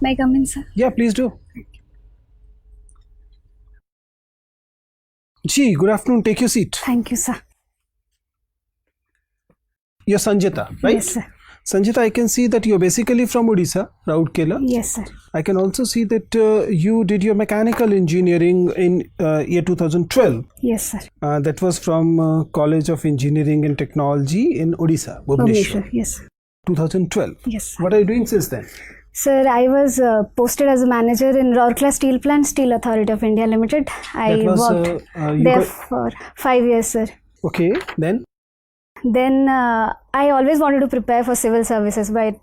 May I come in, sir? Yeah, please do. Ji, good afternoon. Take your seat. Thank you, sir. You're Sanjita, right? Yes, sir. Sanjita, I can see that you're basically from Odisha, Rourkela. Yes, sir. I can also see that you did your mechanical engineering in year 2012. Yes, sir. That was from College of Engineering and Technology in Odisha, Bhubaneswar. Yes. 2012. Yes, sir. What are you doing since then? Sir, I was posted as a manager in Rourkela Steel Plant, Steel Authority of India Limited. I worked there for 5 years, sir. Okay, then? Then I always wanted to prepare for civil services, but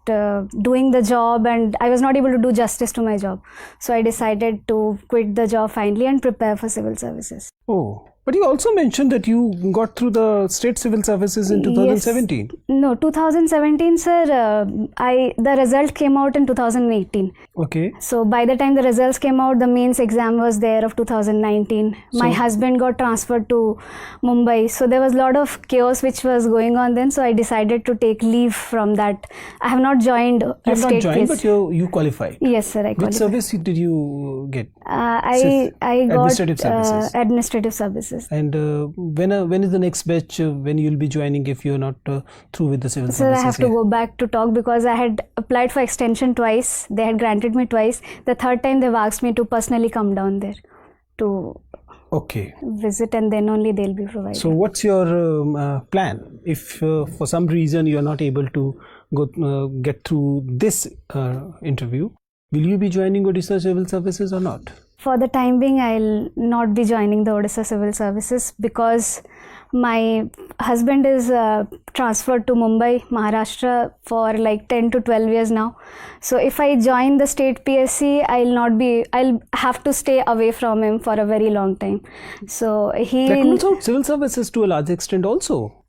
doing the job, and I was not able to do justice to my job. So I decided to quit the job finally and prepare for civil services. Oh, but you also mentioned that you got through the state civil services in 2017. Yes. No, 2017, sir. The result came out in 2018. Okay. So by the time the results came out, the mains exam was there of 2019. My husband got transferred to Mumbai. So there was a lot of chaos which was going on then. So I decided to take leave from that. I have not joined a state case. But you qualified. Yes, sir. I qualified. Which service did you get? I got administrative services. Administrative services. And when is the next batch when you'll be joining if you're not through with the civil services? Sir, I have to go back to talk because I had applied for extension twice. They had granted me twice. The third time they've asked me to personally come down there to visit, and then only they'll be provided. So what's your plan if for some reason you're not able to get through this interview? Will you be joining Odisha Civil Services or not? For the time being, I'll not be joining the Odisha Civil Services because my husband is transferred to Mumbai, Maharashtra for like 10 to 12 years now. So if I join the state PSC, I'll have to stay away from him for a very long time. So that rules out civil services to a large extent also.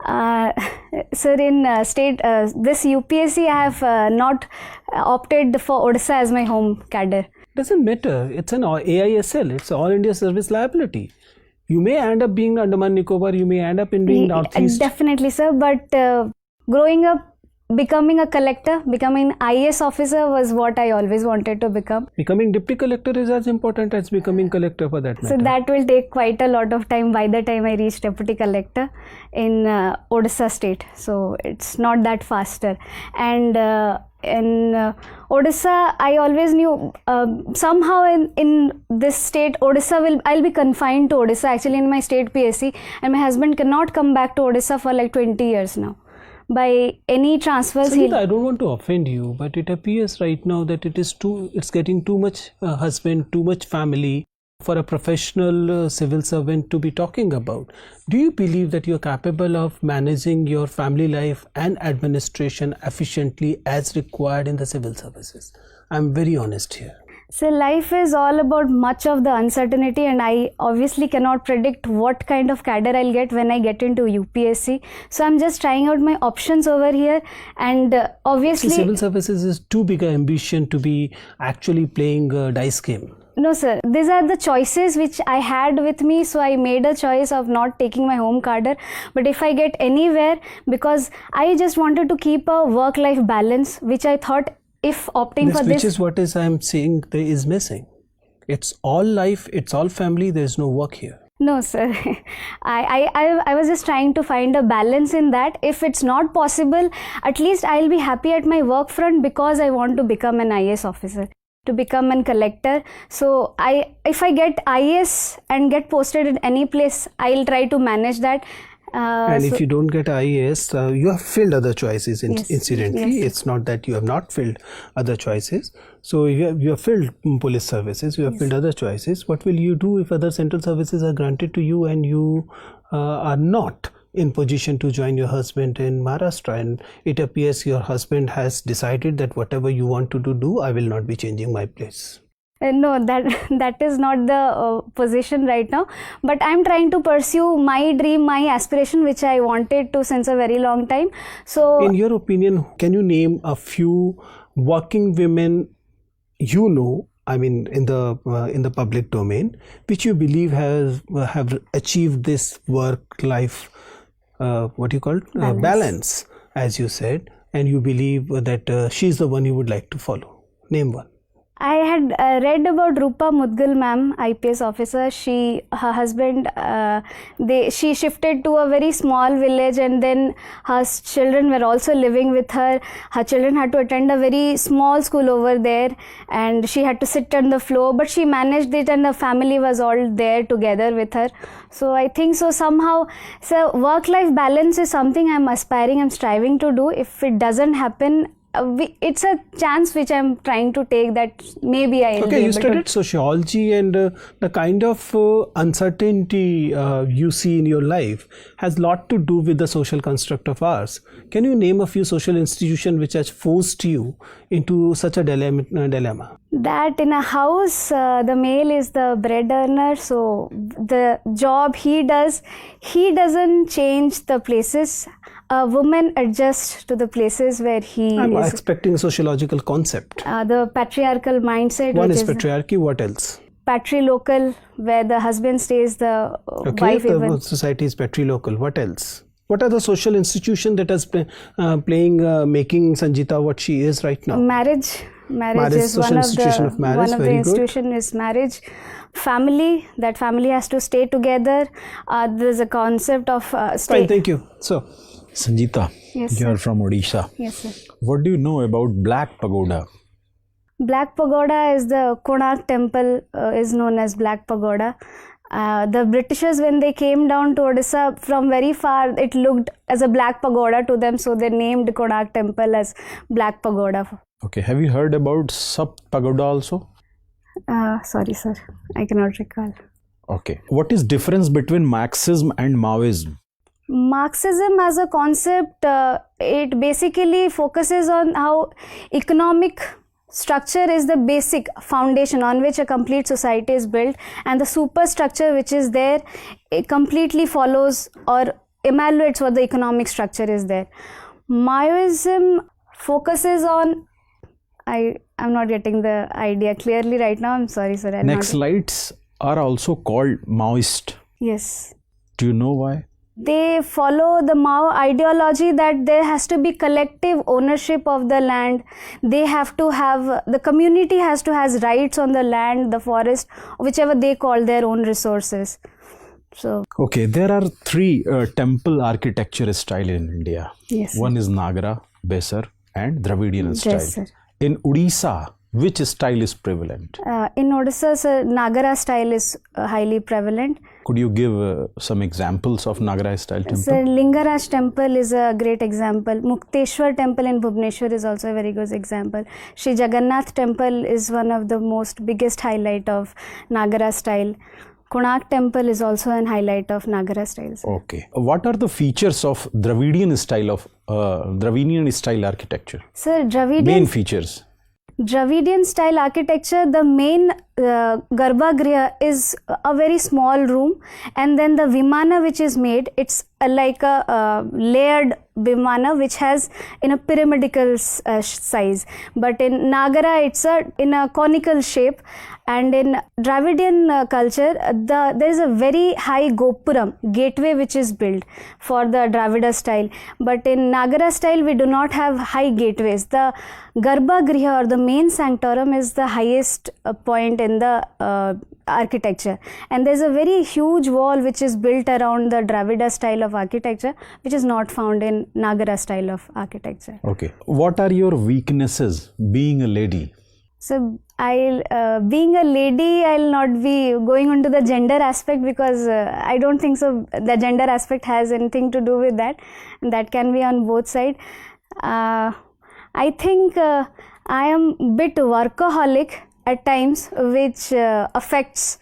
Sir, in this UPSC, I have not opted for Odisha as my home cadre. Doesn't matter. It's an AISL. It's All India Service Liability. You may end up being Andaman Nicobar. You may end up in being Northeast. Definitely, sir. But growing up, becoming a collector, becoming an IAS officer was what I always wanted to become. Becoming deputy collector is as important as becoming collector for that matter. So that will take quite a lot of time by the time I reach deputy collector in Odisha state. So it's not that faster. And in Odisha, I always knew somehow in this state, I'll be confined to Odisha actually in my state PSC, and my husband cannot come back to Odisha for like 20 years now. By any transfers, Sanjita, I don't want to offend you, but it appears right now that it's getting too much husband, too much family for a professional civil servant to be talking about. Do you believe that you're capable of managing your family life and administration efficiently as required in the civil services? I'm very honest here. So life is all about much of the uncertainty, and I obviously cannot predict what kind of cadre I'll get when I get into UPSC. So I'm just trying out my options over here, and obviously civil services is too big an ambition to be actually playing a dice game. No, sir. These are the choices which I had with me. So I made a choice of not taking my home cadre. But if I get anywhere, because I just wanted to keep a work-life balance, which I thought if opting for this... Which is what I'm saying there is missing. It's all life, it's all family, there's no work here. No, sir. I was just trying to find a balance in that. If it's not possible, at least I'll be happy at my work front because I want to become an IAS officer, to become a collector. So if I get IAS and get posted in any place, I'll try to manage that. And if you don't get IAS, you have filled other choices incidentally. Yes. It's not that you have not filled other choices. So you have filled police services, you have filled other choices. What will you do if other central services are granted to you and you are not in position to join your husband in Maharashtra, and it appears your husband has decided that whatever you want to do, I will not be changing my place? No, that is not the position right now, but I'm trying to pursue my dream, my aspiration, which I wanted to since a very long time. So in your opinion, can you name a few working women you know, I mean in the public domain, which you believe have achieved this work-life balance, as you said, and you believe that she's the one you would like to follow? Name one. I had read about Rupa Mudgal ma'am, IPS officer. Her husband, she shifted to a very small village, and then her children were also living with her. Her children had to attend a very small school over there, and she had to sit on the floor, but she managed it, and the family was all there together with her. So I think so somehow, so work-life balance is something I'm aspiring, I'm striving to do. If it doesn't happen, it's a chance which I'm trying to take, that maybe I'll be you able studied to. sociology, and the kind of uncertainty you see in your life has lot to do with the social construct of ours. Can you name a few social institutions which has forced you into such a dilemma? That in a house, the male is the bread earner, so the job he does, he doesn't change the places. A woman adjusts to the places where he I'm is. expecting a sociological concept. The patriarchal mindset. One which is patriarchy, what else? Patrilocal, where the husband stays, the wife the even. society is patrilocal. What else? What are the social institutions that has been making Sanjita what she is right now? Marriage is social institution of marriage. One of the institution is marriage. Family, that family has to stay together. There's a concept of Fine, thank you. So, Sanjita, Yes, you are sir. from Odisha. Yes, sir. What do you know about Black Pagoda? Black Pagoda is the Konark temple, is known as Black Pagoda. The Britishers, when they came down to Odisha from very far, it looked as a black pagoda to them, so they named Konark temple as Black Pagoda. Okay, have you heard about Sub Pagoda also? Sorry, sir, I cannot recall. Okay. What is difference between Marxism and Maoism? Marxism as a concept, it basically focuses on how economic structure is the basic foundation on which a complete society is built, and the superstructure which is there, it completely follows or evaluates what the economic structure is there. Maoism focuses on, I'm not getting the idea clearly right now, I'm sorry, sir. Naxalites are also called Maoist. Yes. Do you know why? They follow the Mao ideology that there has to be collective ownership of the land. They have to have, the community has to have rights on the land, the forest, whichever they call their own resources. So, Okay, there are three temple architecture style in India. yes, sir. One is Nagara, Besar and Dravidian style. Yes, sir. In Odisha, which style is prevalent? In Odisha, sir, Nagara style is highly prevalent. Could you give some examples of Nagara style temple? Sir, Lingaraj temple is a great example. Mukteshwar temple in Bhubaneswar is also a very good example. Sri Jagannath temple is one of the most biggest highlight of Nagara style. Konark temple is also an highlight of Nagara style. Sir. Okay. What are the features of Dravidian style architecture? Sir, Main features. Dravidian style architecture, the main Garbhagriha is a very small room, and then the Vimana which is made, it's like a layered Vimana which has in a pyramidical size. But in Nagara, it's in a conical shape. And in Dravidian culture, there is a very high Gopuram, gateway which is built for the Dravida style. But in Nagara style, we do not have high gateways. The Garbhagriha or the main sanctorum is the highest point in the architecture. And there's a very huge wall which is built around the Dravida style of architecture, which is not found in Nagara style of architecture. Okay. What are your weaknesses being a lady? So, being a lady, I'll not be going into the gender aspect, because I don't think so the gender aspect has anything to do with that. That can be on both sides. I think I am a bit workaholic at times, which affects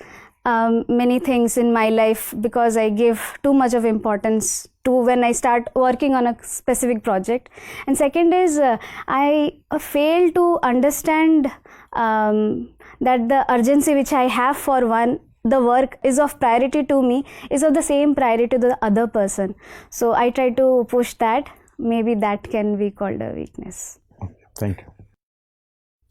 many things in my life, because I give too much of importance to when I start working on a specific project. And second is I fail to understand that the urgency which I have for the work is of priority to me, is of the same priority to the other person. So I try to push that. Maybe that can be called a weakness. Thank you.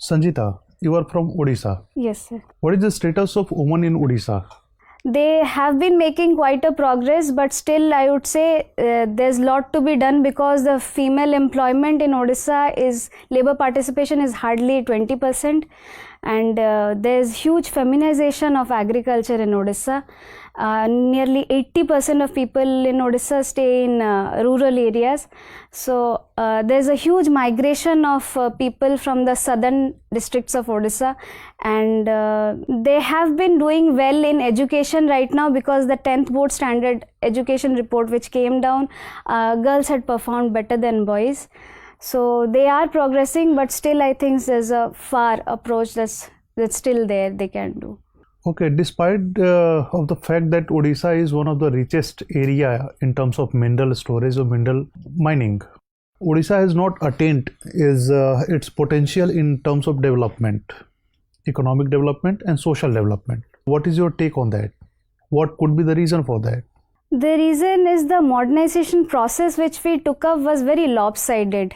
Sanjita, you are from Odisha. Yes, sir. What is the status of women in Odisha? They have been making quite a progress, but still I would say there's a lot to be done, because the female employment in Odisha labor participation is hardly 20%. and there's huge feminization of agriculture in Odisha. Nearly 80% of people in Odisha stay in rural areas. So there's a huge migration of people from the southern districts of Odisha, and they have been doing well in education right now because the 10th board standard education report which came down, girls had performed better than boys. So they are progressing, but still I think there's a far approach that's still there they can do. Okay, despite of the fact that Odisha is one of the richest area in terms of mineral storage or mineral mining, Odisha has not attained its potential in terms of development, economic development and social development. What is your take on that? What could be the reason for that? The reason is the modernization process which we took up was very lopsided.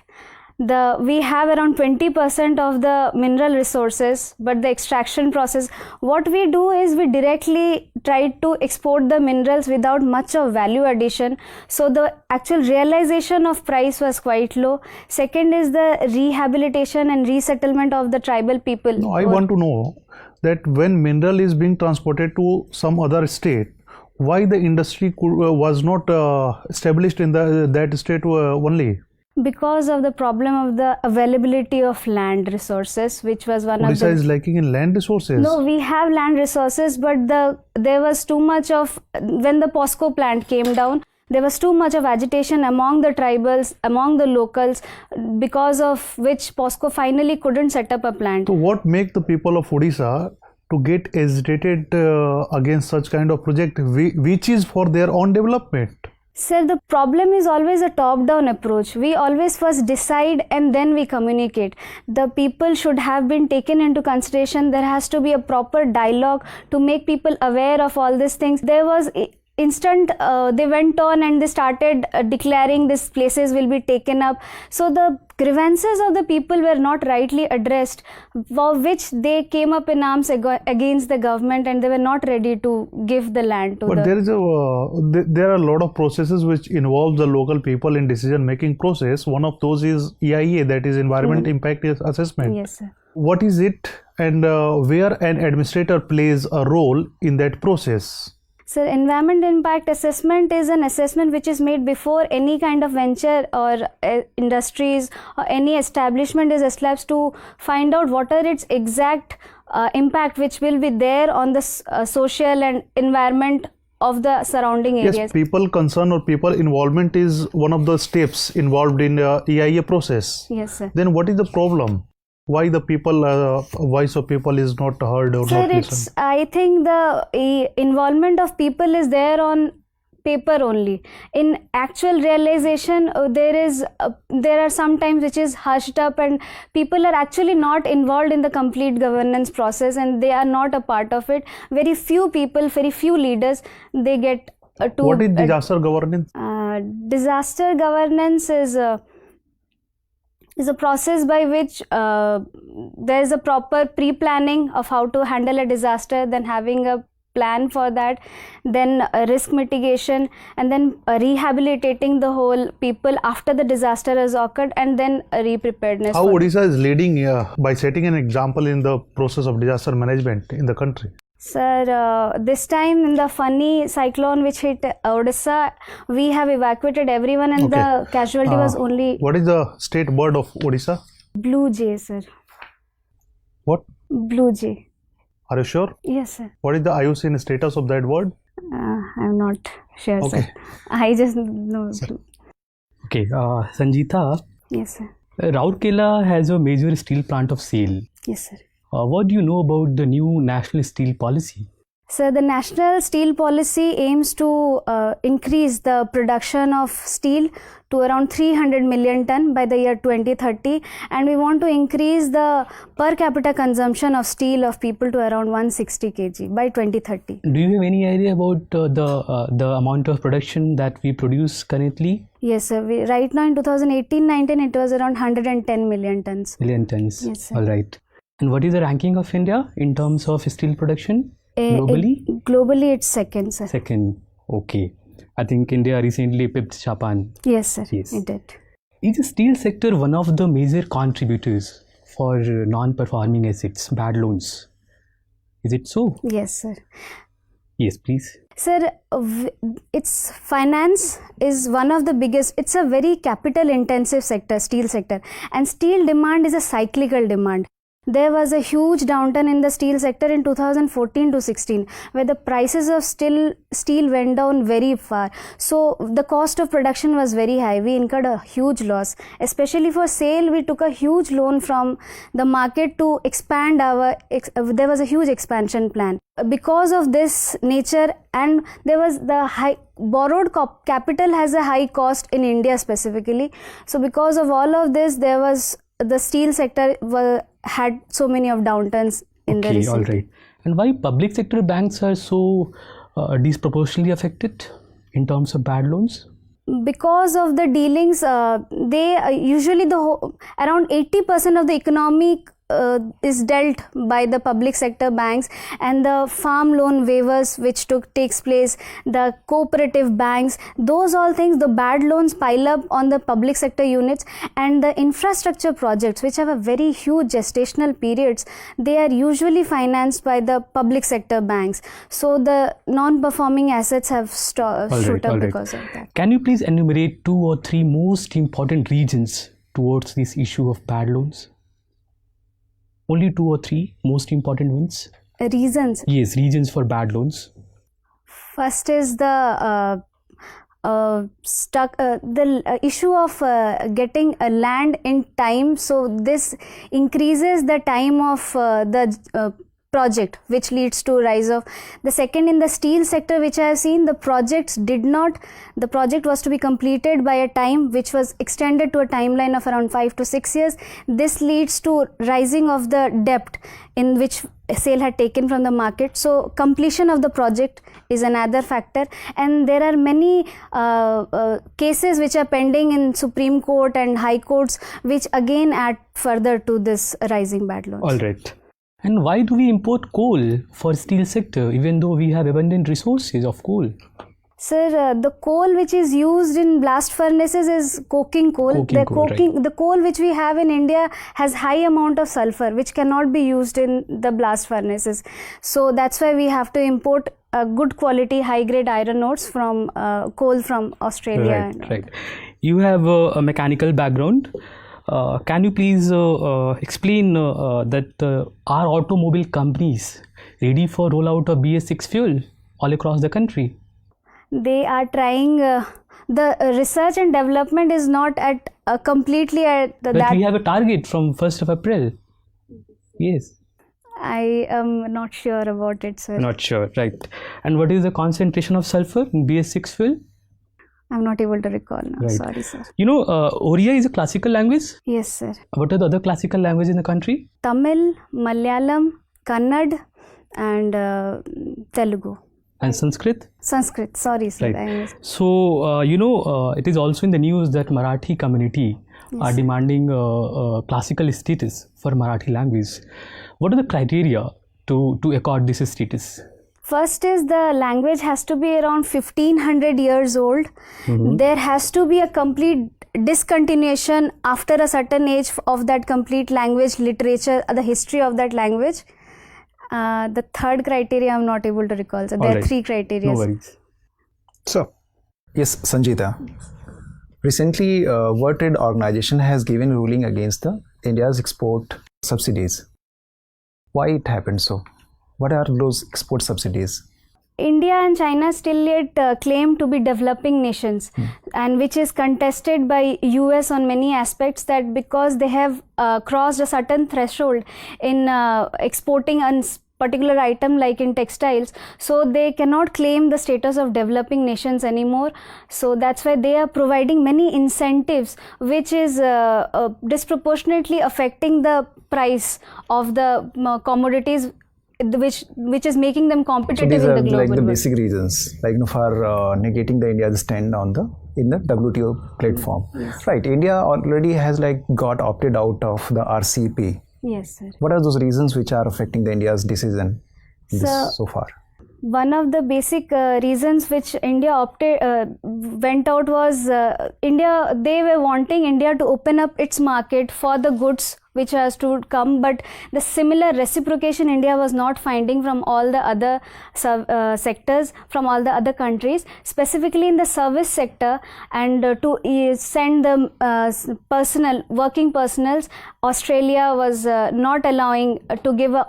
We have around 20% of the mineral resources, but the extraction process, what we do is we directly try to export the minerals without much of value addition. So the actual realization of price was quite low. Second is the rehabilitation and resettlement of the tribal people. No, I want to know that when mineral is being transported to some other state, why the industry was not established in that state only? Because of the problem of the availability of land resources, which was one Odisha of the... is lacking in land resources. No, we have land resources, but there was too much of... When the POSCO plant came down, there was too much of agitation among the tribals, among the locals, because of which POSCO finally couldn't set up a plant. So what make the people of Odisha to get agitated against such kind of project, which is for their own development? Sir, the problem is always a top-down approach. We always first decide and then we communicate. The people should have been taken into consideration. There has to be a proper dialogue to make people aware of all these things. There was instant, they went on and they started declaring these places will be taken up. So the grievances of the people were not rightly addressed, for which they came up in arms against the government, and they were not ready to give the land to But there are a lot of processes which involve the local people in decision making process. One of those is EIA, that is Environment Impact Assessment. Yes, sir. What is it, and where an administrator plays a role in that process? So environment impact assessment is an assessment which is made before any kind of venture or industries or any establishment is established to find out what are its exact impact which will be there on the social and environment of the surrounding areas. Yes, people concern or people involvement is one of the steps involved in EIA process. Yes, sir. Then what is the problem? Why the people voice of people is not heard or Sir, not listened? I think the involvement of people is there on paper only. In actual realization, there are some times which is hushed up, and people are actually not involved in the complete governance process, and they are not a part of it. Very few people, very few leaders, they get to... What is disaster governance? Disaster governance is a process by which there is a proper pre-planning of how to handle a disaster, then having a plan for that, then risk mitigation, and then rehabilitating the whole people after the disaster has occurred, and then re-preparedness. How Odisha is leading by setting an example in the process of disaster management in the country? Sir, this time in the Fani cyclone which hit Odisha, we have evacuated everyone, and the casualty was only... What is the state bird of Odisha? Blue jay, sir. What? Blue jay. Are you sure? Yes, sir. What is the IUCN status of that bird? I'm not sure, sir. I just know. Okay, Sanjita. Yes, sir. Rourkela has a major steel plant of sale. Yes, sir. What do you know about the new national steel policy? So the national steel policy aims to increase the production of steel to around 300 million ton by the year 2030, and we want to increase the per capita consumption of steel of people to around 160 kg by 2030. Do you have any idea about the amount of production that we produce currently? Yes, sir. Right now in 2018-19 it was around 110 million tons. Million tons. Yes, sir. All right. And what is the ranking of India in terms of steel production globally? Globally, it's second, sir. Second. Okay. I think India recently pipped Japan. Yes, sir. Yes. It did. Is the steel sector one of the major contributors for non-performing assets, bad loans. Is it so? Yes, sir. Yes, please. Sir, its finance is one of the biggest. It's a very capital intensive sector, steel sector, and steel demand is a cyclical demand. There was a huge downturn in the steel sector in 2014 to 16, where the prices of steel went down very far. So the cost of production was very high. We incurred a huge loss. Especially for SAIL, we took a huge loan from the market to expand there was a huge expansion plan. Because of this nature, and there was the high borrowed capital has a high cost in India specifically. So because of all of this, there was the steel sector had so many of downturns in the recent. All right. And why public sector banks are so disproportionately affected in terms of bad loans? Because of the dealings, they usually around 80% of the economy is dealt by the public sector banks, and the farm loan waivers which takes place, the cooperative banks, those all things, the bad loans pile up on the public sector units, and the infrastructure projects which have a very huge gestational periods, they are usually financed by the public sector banks. So the non-performing assets have shoot up because of that. Can you please enumerate 2 or 3 most important reasons towards this issue of bad loans? Only 2 or 3 most important ones? Reasons? Yes, reasons for bad loans. First is the issue of getting a land in time. So this increases the time of the project, which leads to rise of the second. In the steel sector, which I have seen, the project was to be completed by a time which was extended to a timeline of around 5 to 6 years. This leads to rising of the debt in which SAIL had taken from the market. So completion of the project is another factor, and there are many cases which are pending in Supreme Court and High Courts, which again add further to this rising bad loans. All right. And why do we import coal for steel sector even though we have abundant resources of coal? Sir, the coal which is used in blast furnaces is coking coal. The coal which we have in India has high amount of sulfur, which cannot be used in the blast furnaces. So that's why we have to import good quality high grade iron ores from coal from Australia. Right. You have a mechanical background. Can you please explain that are automobile companies ready for rollout of BS6 fuel all across the country? They are trying. The research and development is not at completely at But we have a target from 1st of April. Yes. I am not sure about it, sir. Not sure, right. And what is the concentration of sulfur in BS6 fuel? I'm not able to recall now. Right. Sorry, sir. You know, Oriya is a classical language. Yes, sir. What are the other classical languages in the country? Tamil, Malayalam, Kannada, and Telugu. And Sanskrit? Sanskrit, sorry, sir. Right. So, it is also in the news that Marathi community are demanding classical status for Marathi language. What are the criteria to accord this status? First is the language has to be around 1500 years old. There has to be a complete discontinuation after a certain age of that complete language, literature, the history of that language. The third criteria I'm not able to recall. So there are 3 criteria. No worries. So, yes, Sanjita. Recently, World Trade Organization has given ruling against the India's export subsidies. Why it happened so? What are those export subsidies? India and China still yet claim to be developing nations, and which is contested by US on many aspects, that because they have crossed a certain threshold in exporting a particular item like in textiles, so they cannot claim the status of developing nations anymore. So that's why they are providing many incentives which is disproportionately affecting the price of the commodities, which is making them competitive so these in are the global like the world. basic reasons, like for negating the India's stand on in the WTO platform. Yes. Right. India already has got opted out of the RCP. Yes, sir. What are those reasons which are affecting the India's decision so far? One of the basic reasons which India went out was they were wanting India to open up its market for the goods which has to come, but the similar reciprocation India was not finding from all the other sectors, from all the other countries, specifically in the service sector, and to send the working personals. Australia was not allowing to give a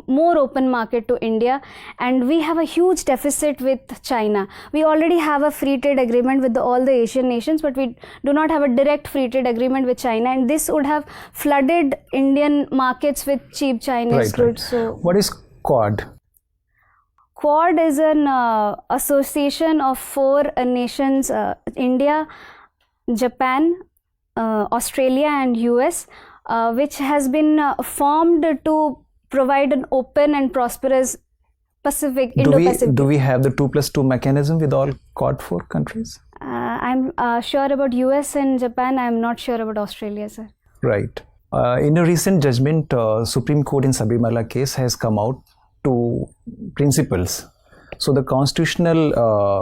more open market to India, and we have a huge deficit with China. We already have a free trade agreement with all the Asian nations, but we do not have a direct free trade agreement with China, and this would have flooded Indian markets with cheap Chinese goods. So, what is Quad? Quad is an association of 4 nations: India, Japan, Australia, and US, which has been formed to provide an open and prosperous Indo-Pacific. Do we have the 2+2 mechanism with all Quad 4 countries? I'm sure about US and Japan. I'm not sure about Australia, sir. Right. In a recent judgment, Supreme Court in Sabarimala case has come out to principles. So the constitutional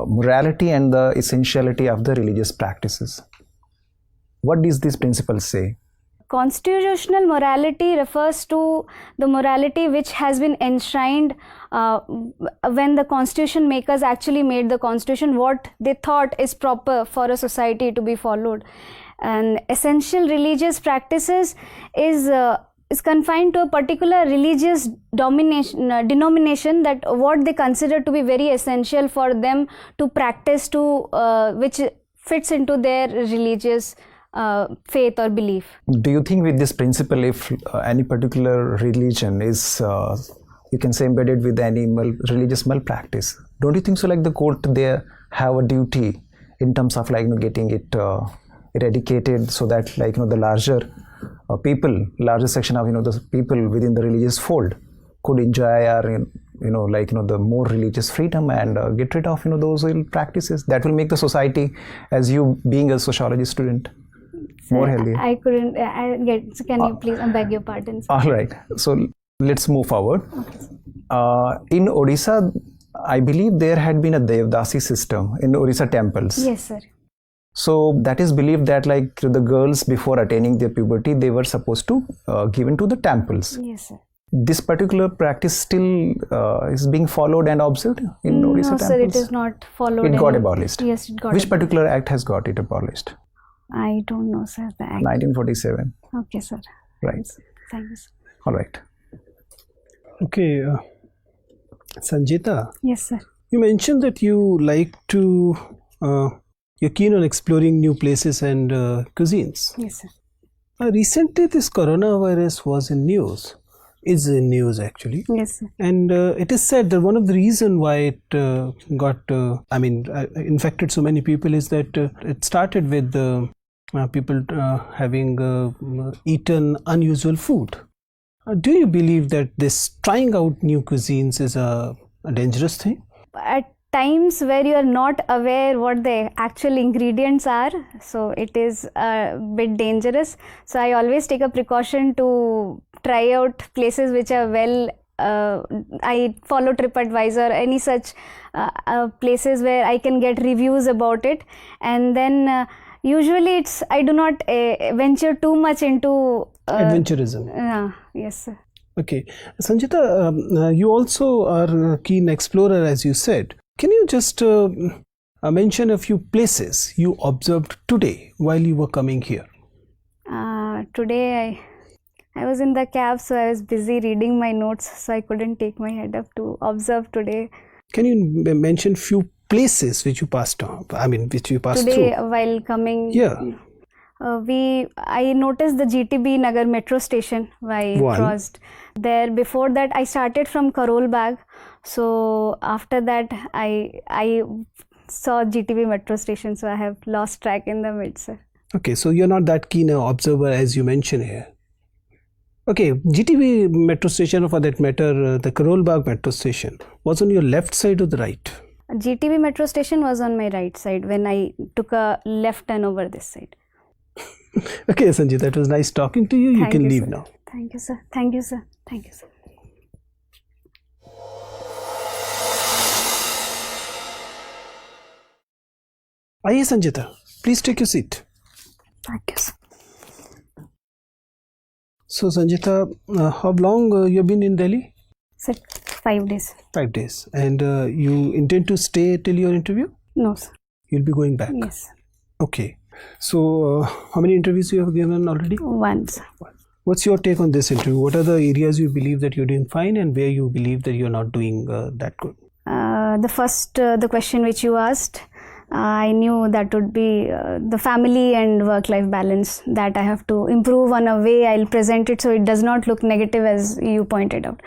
morality and the essentiality of the religious practices. What does these principles say? Constitutional morality refers to the morality which has been enshrined when the constitution makers actually made the constitution, what they thought is proper for a society to be followed. And essential religious practices is confined to a particular religious denomination, that what they consider to be very essential for them to practice, which fits into their religious faith or belief. Do you think with this principle, if any particular religion is, you can say, embedded with any religious malpractice, don't you think so, like the court there have a duty in terms of getting it eradicated, so that the larger larger section of the people within the religious fold could enjoy our the more religious freedom and get rid of those ill practices that will make the society, as you being a sociology student, more healthy. I couldn't get. So can you please? I beg your pardon, sir. All right. So let's move forward. In Odisha, I believe there had been a Devdasi system in Odisha temples. Yes, sir. So that is believed that the girls before attaining their puberty, they were supposed to given to the temples. Yes, sir. This particular practice still is being followed and observed in Odisha temples? No, sir, it is not followed. It got abolished. Yes, it got Which abolished. particular act has got it abolished? I don't know, sir. The act. 1947. Okay, sir. Right. Thank you, sir. All right. Okay, Sanjita. Yes, sir. You mentioned that you like to, you're keen on exploring new places and cuisines. Yes, sir. Recently, this coronavirus was in news. Is in news actually. Yes, sir. And it is said that one of the reasons why it got, infected so many people is that it started with people having eaten unusual food. Do you believe that this trying out new cuisines is a dangerous thing? At times where you are not aware what the actual ingredients are, so it is a bit dangerous. So I always take a precaution to try out places which are I follow TripAdvisor, any such places where I can get reviews about it, and then usually I do not venture too much into adventurism. Yes, sir. Okay, Sanjita, you also are a keen explorer, as you said. Can you just mention a few places you observed today while you were coming here? Today I was in the cab, so I was busy reading my notes, so I couldn't take my head up to observe today. Can you mention few places which you passed on? Which you passed today through? While coming. Yeah. I noticed the GTB Nagar metro station while I crossed there. Before that, I started from Karol Bagh. So after that, I saw GTB metro station. So I have lost track in the mid, sir. Okay, so you're not that keen an observer as you mentioned here. Okay, GTB metro station, or for that matter, the Karol Bagh metro station, was on your left side or the right? GTB metro station was on my right side when I took a left turn over this side. Okay, Sanjay, that was nice talking to you. You can leave sir. now. Thank you, sir. Thank you, sir. Thank you, sir. Aye, Sanjita, please take your seat. Thank you, sir. So Sanjita, how long you've been in Delhi? Sir, 5 days. 5 days. And you intend to stay till your interview? No, sir. You'll be going back? Yes. Okay. So how many interviews you have given already? Once. What's your take on this interview? What are the areas you believe that you're doing fine and where you believe that you're not doing that good? The question which you asked, I knew that would be the family and work-life balance that I have to improve on a way I'll present it so it does not look negative as you pointed out.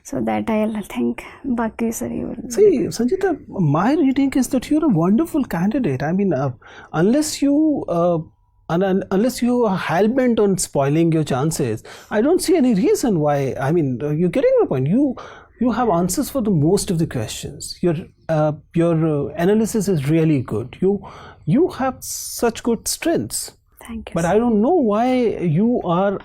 So that I'll think. Baki sir, you will. See, Sanjita, my reading is that you're a wonderful candidate. I mean, unless you are hell-bent on spoiling your chances, I don't see any reason why. I mean, you're getting my point. You have answers for the most of the questions. Your analysis is really good. You have such good strengths. Thank you. But I don't know why you are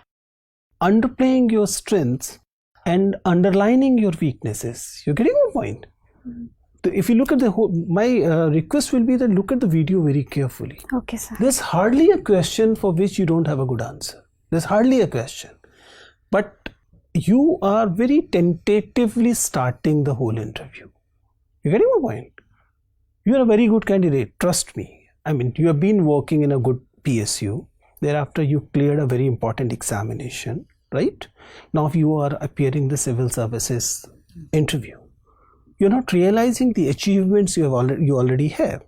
underplaying your strengths and underlining your weaknesses. You're getting my point. If you look at the whole, my request will be that look at the video very carefully. Okay, sir. There's hardly a question for which you don't have a good answer. There's hardly a question. But you are very tentatively starting the whole interview. You're getting my point? You're a very good candidate, trust me. I mean, you have been working in a good PSU. Thereafter, you cleared a very important examination, right? Now you are appearing the civil services interview. You're not realizing the achievements you already have.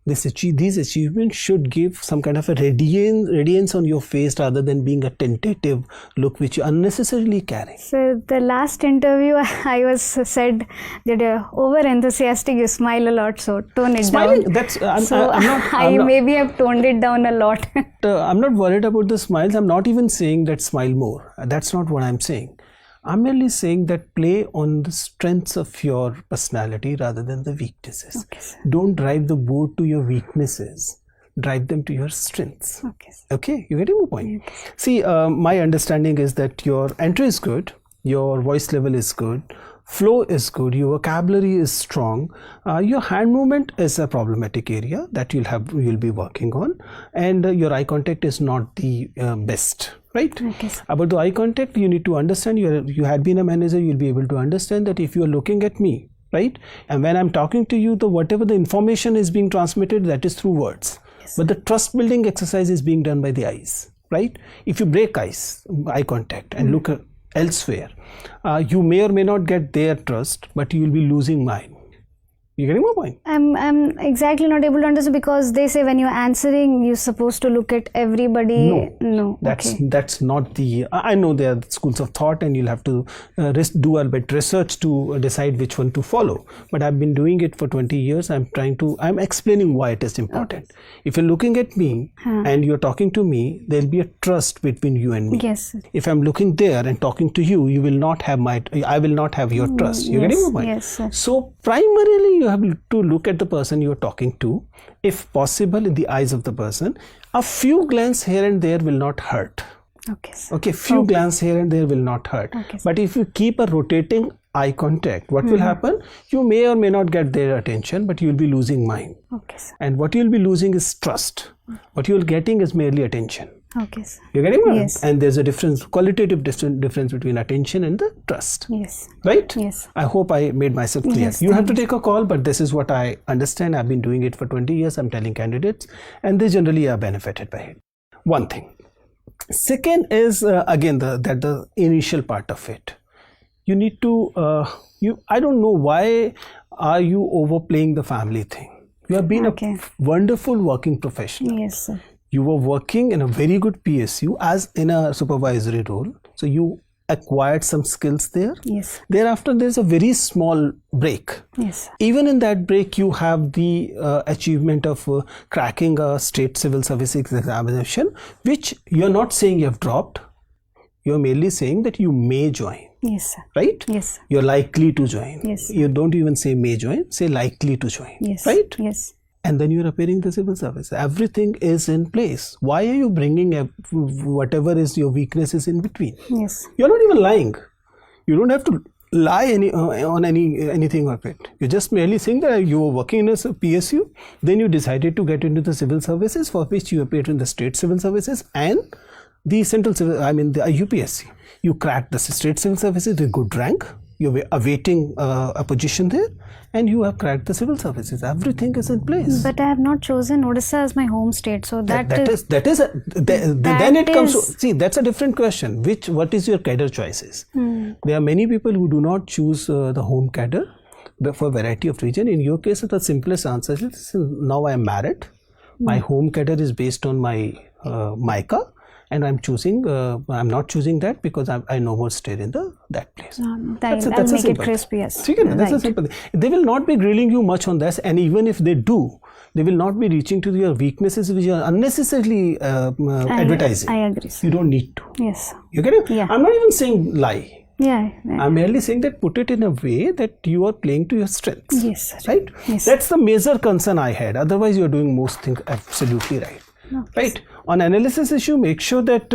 These achievements should give some kind of a radiance on your face rather than being a tentative look which you unnecessarily carry. So the last interview I was said that you're over enthusiastic, you smile a lot, so tone it Smiling, down. that's I maybe have toned it down a lot. I'm not worried about the smiles. I'm not even saying that smile more. That's not what I'm saying. I'm merely saying that play on the strengths of your personality rather than the weaknesses. Okay, sir. Don't drive the boat to your weaknesses. Drive them to your strengths. Okay, sir. Okay, you getting my point? Okay. See, my understanding is that your entry is good, your voice level is good, flow is good, your vocabulary is strong, your hand movement is a problematic area that you'll be working on, and your eye contact is not the best. Right? Okay, sir. About the eye contact, you need to understand, you had been a manager, you'll be able to understand that if you are looking at me, right, and when I'm talking to you, whatever the information is being transmitted, that is through words. Yes. But the trust building exercise is being done by the eyes, right? If you break eye contact and look elsewhere, you may or may not get their trust, but you will be losing mine. You getting my point? I'm exactly not able to understand because they say when you're answering, you're supposed to look at everybody. No. That's not the. I know there are schools of thought, and you'll have to do a bit research to decide which one to follow. But I've been doing it for 20 years. I'm explaining why it is important. Okay. If you're looking at me and you're talking to me, there'll be a trust between you and me. Yes. If I'm looking there and talking to you, I will not have your trust. You're getting my point? Yes, sir. So primarily, you have to look at the person you're talking to, if possible, in the eyes of the person. A few glances here and there will not hurt. Okay, sir. Okay, few glances here and there will not hurt. Okay, but if you keep a rotating eye contact, what will happen? You may or may not get their attention, but you will be losing mine. Okay, sir. And what you will be losing is trust. What you are getting is merely attention. Okay, sir. You're getting it? Yes. And there's a qualitative difference between attention and the trust. Yes. Right? Yes. I hope I made myself clear. Yes, you have to take a call, but this is what I understand. I've been doing it for 20 years. I'm telling candidates, and they generally are benefited by it. One thing. Second is again the initial part of it. You need to. I don't know why are you overplaying the family thing. You have been a wonderful working professional. Yes, sir. You were working in a very good PSU as in a supervisory role. So you acquired some skills there. Yes. Thereafter, there's a very small break. Yes. Even in that break, you have the achievement of cracking a state civil service examination, which you're not saying you have dropped. You're merely saying that you may join. Yes, sir. Right? Yes. You're likely to join. Yes. You don't even say may join, say likely to join. Yes. Right? Yes. And then you're appearing the civil service. Everything is in place. Why are you bringing whatever is your weaknesses in between? Yes. You're not even lying. You don't have to lie on anything of it. You're just merely saying that you were working in a PSU, then you decided to get into the civil services, for which you appeared in the state civil services, and the central civil, I mean the UPSC, you cracked the state civil services with good rank, you're awaiting a position there, and you have cracked the civil services. Everything is in place. But I have not chosen Odisha as my home state, so then it comes to, see, that's a different question. What is your cadre choices? There are many people who do not choose the home cadre for a variety of reasons. In your case, the simplest answer is, now I am married. My home cadre is based on my MICA, and I'm not choosing that because I no more stay in that place. I'll make it crisp, yes. That's a simple thing. They will not be grilling you much on this, and even if they do, they will not be reaching to your weaknesses which are unnecessarily advertising. I agree. You don't need to. Yes. You get it? Yeah. I'm not even saying lie. Yeah. I'm merely saying that put it in a way that you are playing to your strengths. Yes. Right? Yes. That's the major concern I had. Otherwise, you're doing most things absolutely right. Okay. Right? On analysis issue, make sure that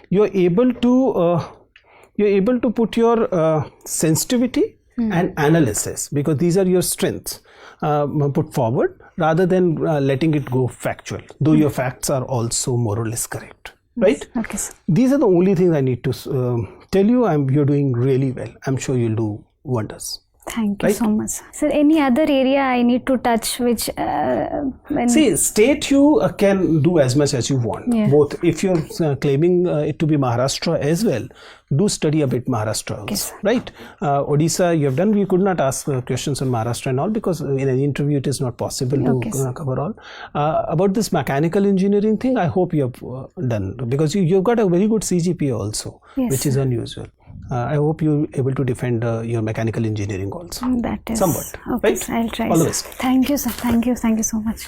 you're able to put your sensitivity and analysis, because these are your strengths, put forward rather than letting it go factual, though your facts are also more or less correct. Right? Okay, sir. These are the only things I need to tell you. You're doing really well. I'm sure you'll do wonders. Thank you so much. So, any other area I need to touch which... See, state you can do as much as you want. Yeah. Both. If you're claiming it to be Maharashtra as well, do study a bit Maharashtra also. Yes. Right? Odisha, you have done. You could not ask questions on Maharashtra and all, because in an interview it is not possible to cover all. About this mechanical engineering thing, I hope you have done, because you've got a very good CGPA also, which is unusual. I hope you're able to defend your mechanical engineering also. That is somewhat. okay. Right? I'll try. All the best. Thank you, sir. Thank you so much.